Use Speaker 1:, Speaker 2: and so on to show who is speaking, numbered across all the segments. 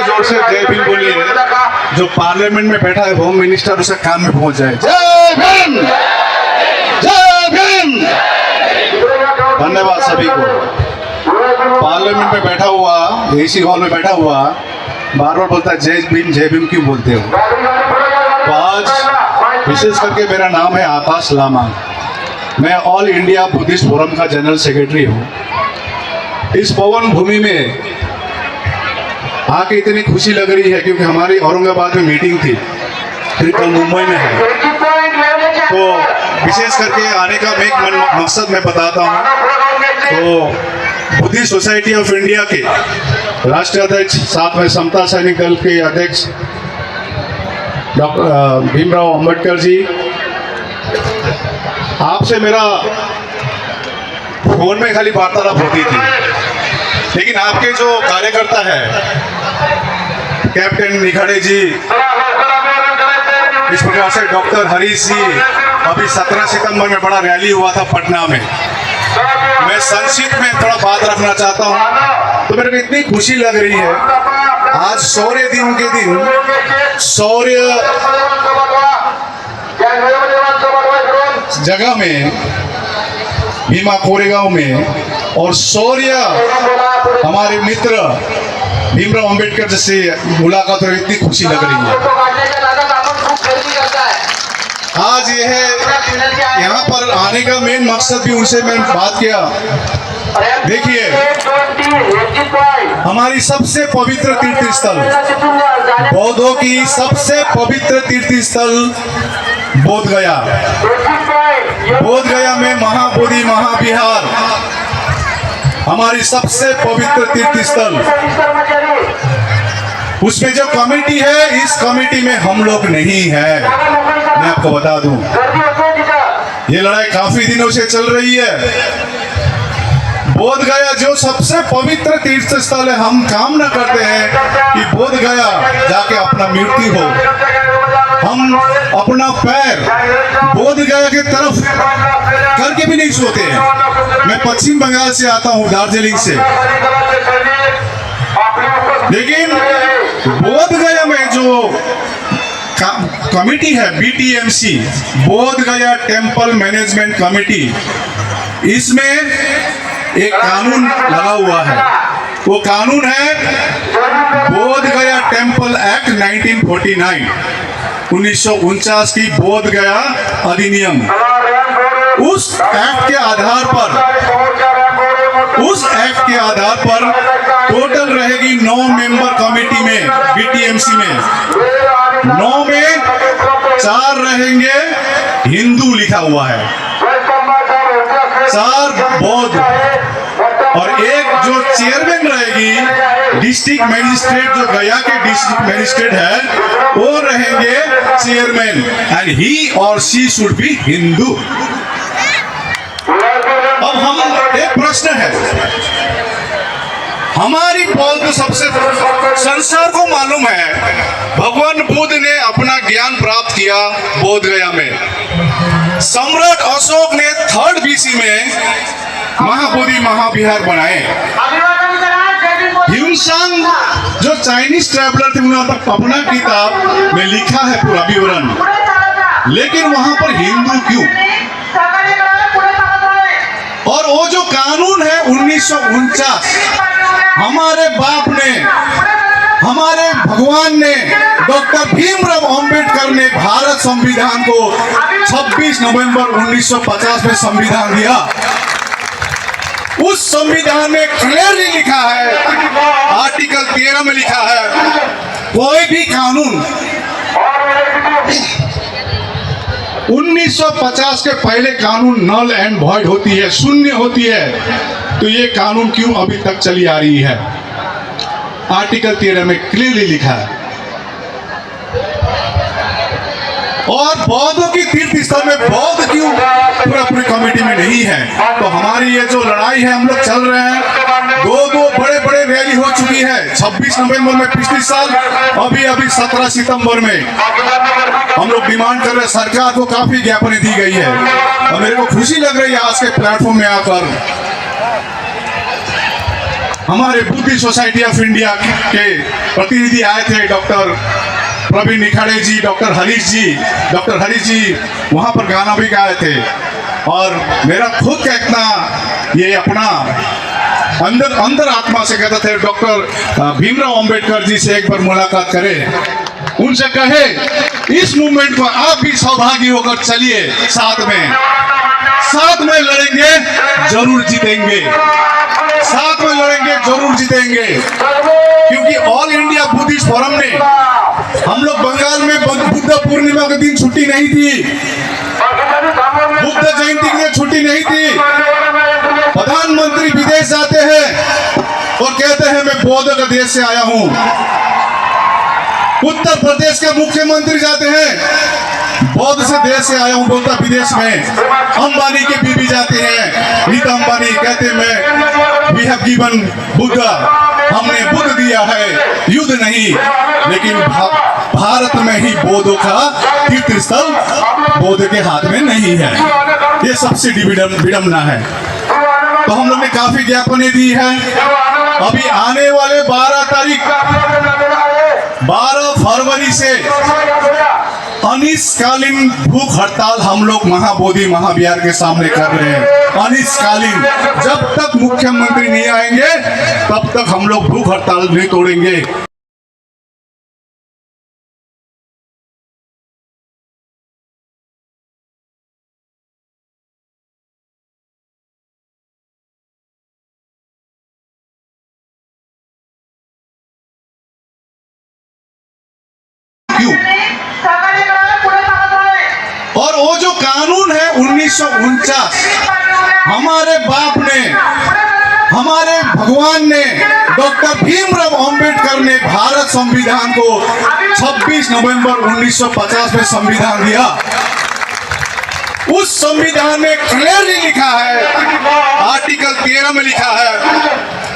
Speaker 1: जोर से जय भीम बोलिए, जो पार्लियामेंट में बैठा है होम मिनिस्टर उसके कान में पहुंच जाए। जय भीम, जय भीम। धन्यवाद सभी को। पार्लियामेंट में बैठा हुआ, एसी हॉल में बैठा हुआ बार बार बोलता है जय भीम क्यों बोलते हो। तो आज विशेष करके मेरा नाम है आकाश लामा, मैं ऑल इंडिया बुद्धिस्ट फोरम का जनरल सेक्रेटरी हूँ। इस पवन भूमि में आके इतनी खुशी लग रही है क्योंकि हमारी औरंगाबाद में मीटिंग थी, फिर कल मुंबई में है, तो विशेष करके आने का मैं मकसद मैं बताता हूँ। तो बुद्धिस्ट सोसाइटी ऑफ इंडिया के राष्ट्रीय अध्यक्ष, साथ में समता सैनिक दल के अध्यक्ष डॉक्टर भीमराव अंबेडकर जी, आपसे मेरा फोन में खाली वार्तालाप होती थी, लेकिन आपके जो कार्यकर्ता है कैप्टन निखाड़े जी, इस प्रकार से डॉक्टर हरीश जी, अभी 17 सितंबर में बड़ा रैली हुआ था पटना में, मैं संक्षिप्त में थोड़ा बात रखना चाहता हूं। तो मेरे को इतनी खुशी लग रही है, आज शौर्य दिन के दिन, शौर्य जगह में भीमा कोरेगांव में, और शौर्य हमारे मित्र भीमराव अंबेडकर से मुलाकात हो, इतनी खुशी लग रही है। आज यह है, यहाँ पर आने का मेन मकसद भी उनसे मैं बात किया। देखिए, हमारी सबसे पवित्र तीर्थ स्थल, बौद्धों की सबसे पवित्र तीर्थ स्थल बोध गया, बोध गया में महाबोधि महाविहार हमारी सबसे पवित्र तीर्थ स्थल। उसमें जो कमेटी है, इस कमेटी में हम लोग नहीं है। मैं आपको बता दूं, ये लड़ाई काफी दिनों से चल रही है। बोध गया जो सबसे पवित्र तीर्थ स्थल है, हम कामना करते हैं कि बोध गया जाके अपना मृत्यु हो, हम अपना पैर बोध गया की तरफ करके भी नहीं सोते हैं। मैं पश्चिम बंगाल से आता हूँ, दार्जिलिंग से, लेकिन बोध गया में जो कमेटी है BTMC, बोध गया टेम्पल मैनेजमेंट कमेटी, इसमें एक कानून लगा हुआ है। वो कानून है बोध गया टेम्पल एक्ट 1949 की बोध गया अधिनियम। उस एक्ट के आधार पर टोटल रहेगी 9 मेंबर कमेटी में, BTMC में 9 में 4 रहेंगे हिंदू लिखा हुआ है, 4 बौद्ध, और एक जो चेयरमैन रहेगी डिस्ट्रिक्ट मजिस्ट्रेट, जो गया के डिस्ट्रिक्ट मजिस्ट्रेट है, वो रहेंगे चेयरमैन, एंड ही और शी शुड बी हिंदू। अब हम एक प्रश्न है, हमारी बौद्ध सबसे संसार को मालूम है, भगवान बुद्ध ने अपना ज्ञान प्राप्त किया बोध गया में। सम्राट अशोक ने 3rd BC में महाबोधि महाविहार बनाए। ह्यूनसांग जो चाइनीज ट्रैवलर थे, उन्होंने अपना किताब में लिखा है पूरा विवरण, लेकिन वहां पर हिंदू क्यों? और वो जो कानून है 1949, हमारे बाप ने, हमारे भगवान ने, डॉक्टर भीमराव अंबेडकर ने भारत संविधान को 26 नवंबर 1950 में संविधान दिया। उस संविधान में क्लियरली लिखा है, आर्टिकल 13 में लिखा है, कोई भी कानून 1950 के पहले कानून नल एंड वॉइड होती है, शून्य होती है। तो ये कानून क्यों अभी तक चली आ रही है? आर्टिकल 13 में क्लियरली लिखा है। और बौद्धों की तीर्थ स्थल में बौद्ध क्यों पूरी कमेटी में नहीं है? तो हमारी ये जो लड़ाई है, हम लोग चल रहे हैं, दो बड़े बड़े रैली हो चुकी है, 26 नवंबर में पिछले साल, अभी 17 सितंबर में हम लोग डिमांड कर रहे हैं। सरकार को काफी ज्ञापन दी गई है, और मेरे को खुशी लग रही है आज के प्लेटफॉर्म में आकर। हमारे बुद्धि सोसाइटी ऑफ इंडिया के प्रतिनिधि आए थे, डॉक्टर प्रवीण निखाड़े जी, डॉक्टर हरीश जी वहाँ पर गाना भी गाए थे। और मेरा खुद कहना ये अपना अंदर आत्मा से कहता थे, डॉक्टर भीमराव अंबेडकर जी से एक बार मुलाकात करें, उनसे कहे इस मूवमेंट को आप भी सहभागी होकर चलिए, साथ में लड़ेंगे, जरूर जीतेंगे, साथ में लड़ेंगे, जरूर जीतेंगे। क्योंकि ऑल इंडिया बुद्धिस्ट फोरम ने हम लोग बंगाल में बुद्ध पूर्णिमा के दिन छुट्टी नहीं थी, बुद्ध जयंती के दिन छुट्टी नहीं थी। प्रधानमंत्री विदेश जाते हैं और कहते हैं मैं बौद्ध के देश से आया हूं। उत्तर प्रदेश के मुख्यमंत्री जाते हैं बौद्ध से देश से आया हूं, बोलता विदेश में। अंबानी के बीबी जाते हैं, नीता अंबानी कहते मैं वी हैव गिवन बुद्ध, हमने बुद्ध दिया है, युद्ध नहीं। लेकिन भारत में ही बौद्धों का तीर्थ स्थल बौद्ध के हाथ में नहीं है, ये सबसे विडम्बना है। तो हम लोग ने काफी ज्ञापनें दी है। अभी आने वाले 12 फरवरी से अनिश्चितकालीन भूख हड़ताल हम लोग महाबोधि महाविहार के सामने कर रहे हैं। अनिश्चितकालीन, जब तक मुख्यमंत्री नहीं आएंगे तब तक हम लोग भूख हड़ताल नहीं तोड़ेंगे। क्यों? और वो जो कानून है 1949, हमारे बाप ने, हमारे भगवान ने, डॉक्टर भीमराव अंबेडकर ने भारत संविधान को 26 नवंबर 1950 में संविधान दिया। उस संविधान में क्लियरली लिखा है, आर्टिकल 13 में लिखा है,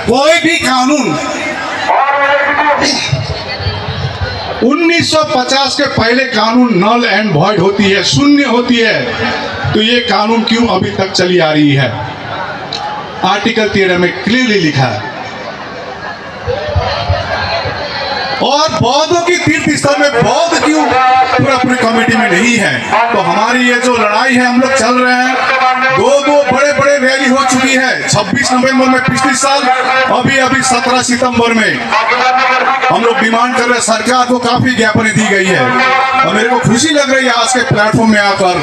Speaker 1: कोई भी कानून 1950 के पहले कानून नल एंड वॉइड होती है, शून्य होती है। तो ये कानून क्यों अभी तक चली आ रही है? आर्टिकल 13 में क्लियरली लिखा है। और बौद्धों की तीर्थ स्थल में बौद्ध क्यों पूरी कमेटी में नहीं है? तो हमारी ये जो लड़ाई है, हम लोग चल रहे हैं, दो बड़े रैली हो चुकी है। 26 नवंबर में पिछले साल, अभी 17 सितंबर में हम लोग डिमांड कर रहे हैं। सरकार को काफी ज्ञापनें दी गई है और मेरे को खुशी लग रही है आज के प्लेटफॉर्म में आकर।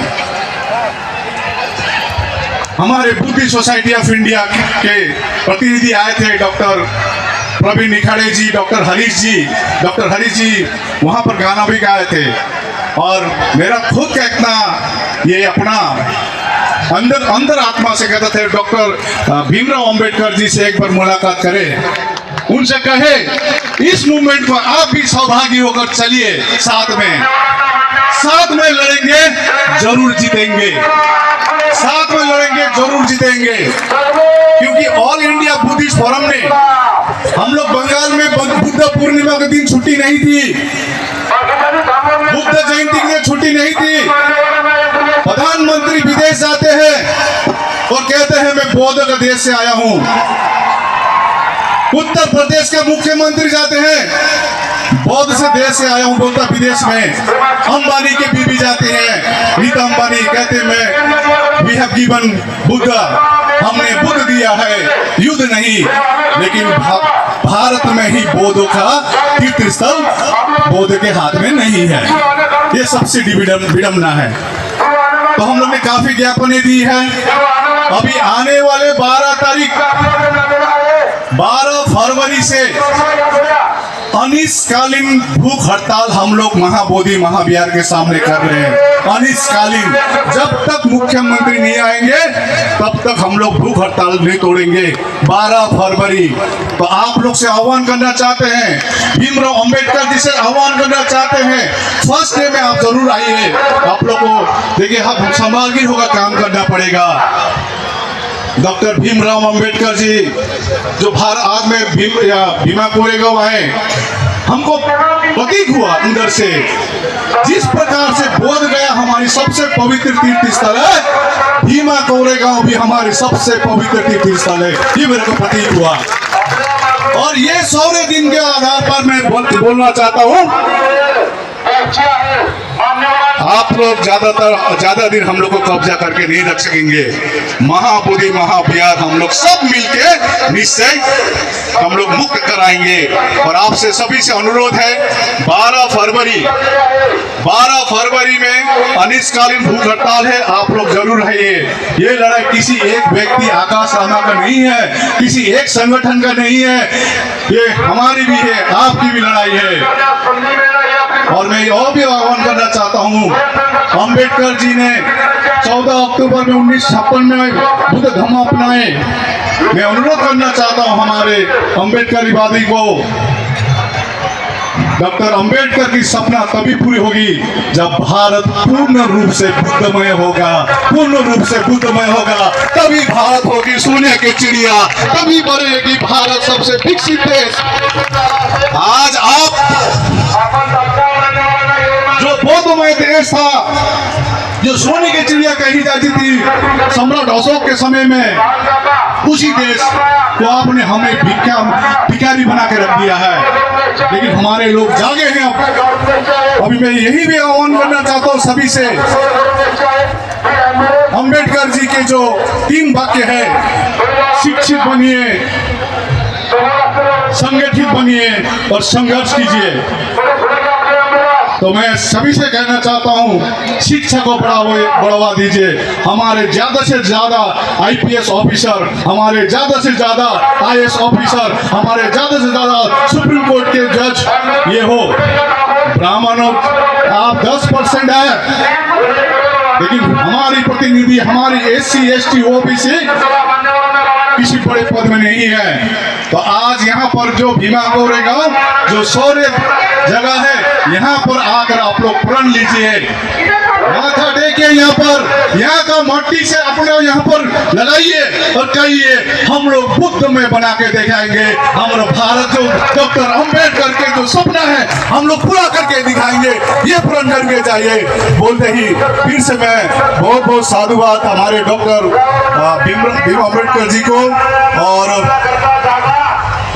Speaker 1: हमारे बुद्धि सोसाइटी ऑफ इंडिया के प्रतिनिधि आए थे, डॉक्टर प्रवीण निखाड़े जी, डॉक्टर हरीश जी वहाँ पर गाना भी गाए थे। और मेरा खुद कहना ये अपना अंदर आत्मा से कहता थे, डॉक्टर भीमराव अंबेडकर जी से एक बार मुलाकात करें, उनसे कहे इस मूवमेंट को आप भी सहभागी होकर चलिए, साथ में लड़ेंगे, जरूर जीतेंगे, साथ में लड़ेंगे, जरूर जीतेंगे। क्योंकि ऑल इंडिया बुद्धिस्ट फोरम ने हम लोग बंगाल में बुद्ध पूर्णिमा के दिन छुट्टी नहीं थी, बुद्ध जयंती के दिन छुट्टी नहीं थी। प्रधानमंत्री विदेश जाते हैं और कहते हैं मैं बौद्ध के देश से आया हूं। उत्तर प्रदेश के मुख्यमंत्री जाते हैं बौद्ध से देश से आया हूं, बोलता विदेश में। अंबानी के बीबी जाते हैं, नीता अंबानी कहते मैं वी हैव गिवन बुद्ध, हमने बुद्ध दिया है, युद्ध नहीं। लेकिन भारत में ही बौद्धों का तीर्थ स्थल बौद्ध के हाथ में नहीं है, ये सबसे विडम्बना है। तो हम लोग ने काफी ज्ञापनें दी है। अभी आने वाले 12 फरवरी से अनिश्चितकालीन भूख हड़ताल हम लोग महाबोधि महाविहार के सामने कर रहे हैं। अनिश्चितकालीन, जब तक मुख्यमंत्री नहीं आएंगे तब तक हम लोग भूख हड़ताल नहीं तोड़ेंगे। 12 फरवरी, तो आप लोग से आह्वान करना चाहते हैं, भीमराव अंबेडकर जी से आह्वान करना चाहते हैं, फर्स्ट डे में आप जरूर आइए। आप लोग को देखिए, हम संभालगिर होगा काम करना पड़ेगा। डॉक्टर भीमराव अंबेडकर जी जो आज में भीमा कोरेगांव आए, हमको प्रतीक हुआ अंदर से, जिस प्रकार से बोध गया हमारी सबसे पवित्र तीर्थ स्थल है, भीमा कोरेगांव भी हमारी सबसे पवित्र तीर्थ स्थल है, ये मेरे को प्रतीक हुआ। और ये 100वें दिन के आधार पर मैं बोलना चाहता हूँ, आप लोग ज्यादा दिन हम लोग को कब्जा करके नहीं रख सकेंगे। महाबोधि महाप्यार हम लोग सब मिलके निश्चय हम लोग मुक्त कराएंगे। और आपसे सभी से अनुरोध है, 12 फरवरी में अनिश्चितकालीन भूख हड़ताल है, आप लोग जरूर रहिए। ये लड़ाई किसी एक व्यक्ति आकाश राणा का नहीं है, किसी एक संगठन का नहीं है, ये हमारी भी है, आपकी भी लड़ाई है। और मैं और भी आह्वान करना चाहता हूँ, अंबेडकर जी ने 14 अक्टूबर में 1956 में बुद्ध धम्म अपनाए। मैं अनुरोध करना चाहता हूँ हमारे अंबेडकरवादी को, डॉक्टर अंबेडकर की सपना तभी पूरी होगी जब भारत पूर्ण रूप से बुद्धमय होगा, पूर्ण रूप से बुद्धमय होगा, तभी भारत होगी सोने की चिड़िया, तभी बनेगी भारत सबसे विकसित देश। आज आप जो बौद्धमय देश था, जो सोने की चिड़िया कही जाती थी सम्राट अशोक के समय में, उसी देश को आपने हमें भिखारी बना के रख दिया है। लेकिन हमारे लोग जागे हैं अब। अभी मैं यही भी आह्वान करना चाहता हूँ सभी से, अंबेडकर जी के जो 3 वाक्य है, शिक्षित बनिए, संगठित बनिए और संघर्ष कीजिए। तो मैं सभी से कहना चाहता हूँ, शिक्षा को बढ़ावा दीजिए। हमारे ज्यादा से ज्यादा IPS ऑफिसर, हमारे ज्यादा से ज्यादा IAS ऑफिसर, हमारे ज्यादा से ज्यादा सुप्रीम कोर्ट के जज ये हो। ब्राह्मणों आप 10% है, लेकिन हमारी प्रतिनिधि, हमारी SC ST OBC किसी बड़े पद में नहीं है। तो आज यहाँ पर जो भीमा गोरेगांव जो 100 जगह है, यहाँ पर आकर आप लोग प्रण लीजिए, माथा टेकिए, यहाँ का मट्टी से अपने यहाँ पर लगाइए और कहिए हम लोग बुद्ध में बना के दिखाएंगे। हमारा भारत जो डॉक्टर अंबेडकर के जो सपना है हम लोग पूरा करके दिखाएंगे, ये प्रण करके चाहिए। बोलते ही फिर से मैं बहुत बहुत साधुवाद हमारे डॉक्टर भीम अम्बेडकर जी को और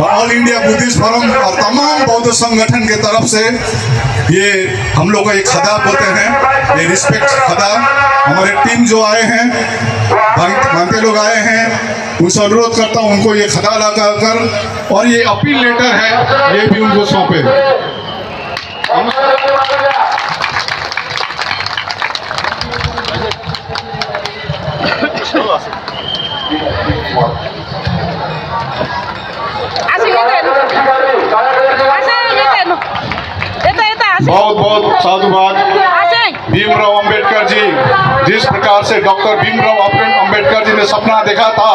Speaker 1: ऑल इंडिया बुद्धिस्ट फोरम और तमाम बौद्ध संगठन के तरफ से ये हम लोग का एक खदा बोलते हैं, ये रिस्पेक्ट खदा। हमारे टीम जो आए हैं, भांते लोग आए हैं, उनसे अनुरोध करता हूँ उनको ये खदा लगा कर, और ये अपील लेटर है ये भी उनको सौंपे। बहुत बहुत साधुवाद भीमराव अंबेडकर जी। जिस प्रकार से डॉक्टर भीमराव अंबेडकर जी ने सपना देखा था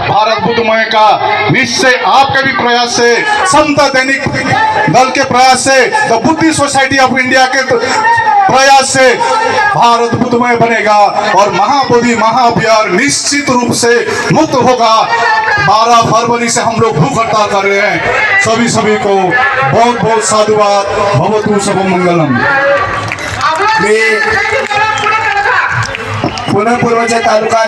Speaker 1: भारत बुद्धमय का, निश्चय आपके भी प्रयास से, समता दैनिक दल के प्रयास से, the Buddhist society of India के प्रयास से भारत बुद्धमय बनेगा और महाबोधि महाप्यार निश्चित रूप से मुक्त होगा। 12 फरवरी से हम लोग भूख हड़ताल कर रहे हैं। सभी को बहुत बहुत साधुवाद। भवतु शुभम मंगलम।
Speaker 2: पुणे पूर्वच्या तालुका